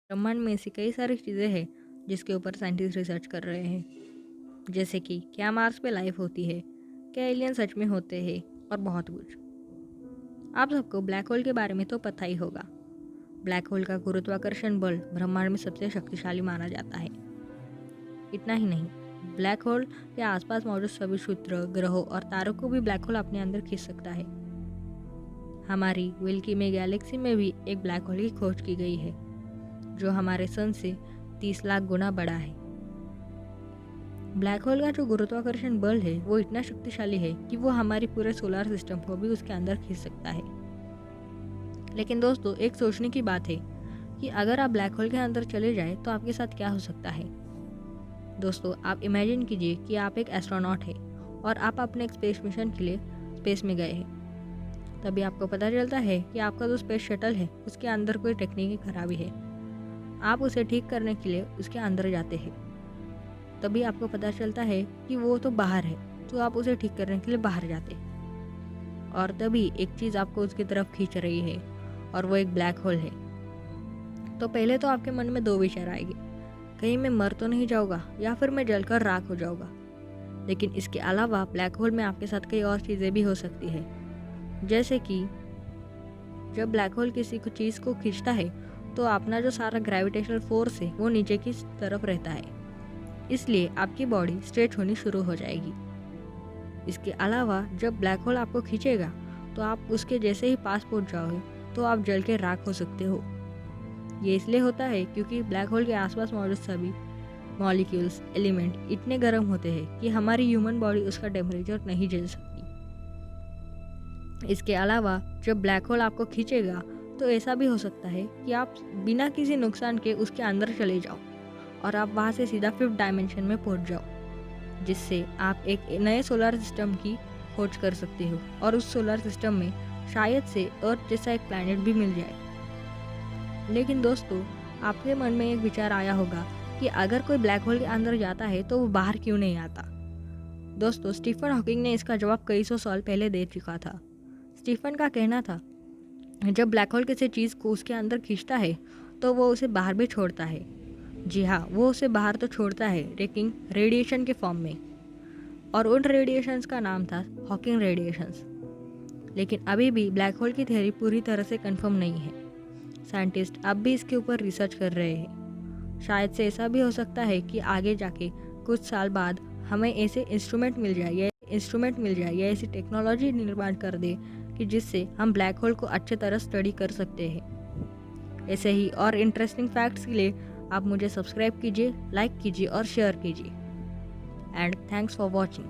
ब्रह्मांड में ऐसी कई सारी चीज़ें हैं जिसके ऊपर साइंटिस्ट रिसर्च कर रहे हैं। जैसे कि क्या मार्स पे लाइफ होती है, क्या एलियन सच में होते हैं और बहुत कुछ। आप सबको ब्लैक होल के बारे में तो पता ही होगा। ब्लैक होल का गुरुत्वाकर्षण बल ब्रह्मांड में सबसे शक्तिशाली माना जाता है। इतना ही नहीं, ब्लैक होल के आसपास मौजूद सभी सूत्र, ग्रहों और तारों को भी ब्लैक होल अपने अंदर खींच सकता है। हमारी मिल्की वे गैलेक्सी में भी एक ब्लैक होल की खोज की गई है जो हमारे सन से 30 लाख गुना बड़ा है। ब्लैक होल का जो गुरुत्वाकर्षण बल है वो इतना शक्तिशाली है कि वो हमारी पूरे सोलर सिस्टम को भी उसके अंदर खींच सकता है। लेकिन दोस्तों, एक सोचने की बात है कि अगर आप ब्लैक होल के अंदर चले जाए तो आपके साथ क्या हो सकता है। दोस्तों, आप इमेजिन कीजिए कि आप एक एस्ट्रोनॉट है और आप अपने एक स्पेस मिशन के लिए स्पेस में गए हैं। तभी आपको पता चलता है कि आपका जो स्पेस शटल है उसके अंदर कोई तकनीकी खराबी है। आप उसे ठीक करने के लिए उसके अंदर जाते हैं। तभी आपको पता चलता है कि वो तो बाहर है, तो आप उसे ठीक करने के लिए बाहर जाते हैं। और तभी एक चीज़ आपको उसकी तरफ खींच रही है और वो एक ब्लैक होल है। तो पहले तो आपके मन में दो विचार आएंगे, कहीं मैं मर तो नहीं जाऊँगा या फिर मैं जलकर राख हो जाऊँगा। लेकिन इसके अलावा ब्लैक होल में आपके साथ कई और चीज़ें भी हो सकती है। जैसे कि जब ब्लैक होल किसी को चीज़ को खींचता है तो अपना जो सारा ग्रेविटेशनल फोर्स है वो नीचे की तरफ रहता है, इसलिए आपकी बॉडी स्ट्रेच होनी शुरू हो जाएगी। इसके अलावा जब ब्लैक होल आपको खींचेगा तो आप उसके जैसे ही पास पहुंच जाओगे तो आप जल के राख हो सकते हो। ये इसलिए होता है क्योंकि ब्लैक होल के आसपास मौजूद सभी मॉलिक्यूल्स, एलिमेंट इतने गर्म होते हैं कि हमारी ह्यूमन बॉडी उसका टेम्परेचर नहीं झेल सकती। इसके अलावा जब ब्लैक होल आपको खींचेगा तो ऐसा भी हो सकता है कि आप बिना किसी नुकसान के उसके अंदर चले जाओ और आप वहाँ से सीधा 5th डायमेंशन में पहुँच जाओ, जिससे आप एक नए सोलर सिस्टम की खोज कर सकते हो और उस सोलर सिस्टम में शायद से अर्थ जैसा एक प्लैनेट भी मिल जाए। लेकिन दोस्तों, आपके मन में एक विचार आया होगा कि अगर कोई ब्लैक होल के अंदर जाता है तो वो बाहर क्यों नहीं आता। दोस्तों, स्टीफन हॉकिंग ने इसका जवाब कई सौ साल पहले दे चुका था। स्टीफन का कहना था, जब ब्लैक होल किसी चीज़ को उसके अंदर खींचता है तो वो उसे बाहर भी छोड़ता है। जी हाँ, वो उसे बाहर तो छोड़ता है लेकिन रेडिएशन के फॉर्म में, और उन रेडिएशंस का नाम था हॉकिंग रेडिएशंस। लेकिन अभी भी ब्लैक होल की थ्योरी पूरी तरह से कंफर्म नहीं है। साइंटिस्ट अब भी इसके ऊपर रिसर्च कर रहे हैं। शायद से ऐसा भी हो सकता है कि आगे जाके कुछ साल बाद हमें ऐसे इंस्ट्रूमेंट मिल जाए या ऐसी टेक्नोलॉजी निर्माण कर दे कि जिससे हम ब्लैक होल को अच्छे तरह स्टडी कर सकते हैं। ऐसे ही और इंटरेस्टिंग फैक्ट्स के लिए आप मुझे सब्सक्राइब कीजिए, लाइक कीजिए और शेयर कीजिए। And thanks for watching.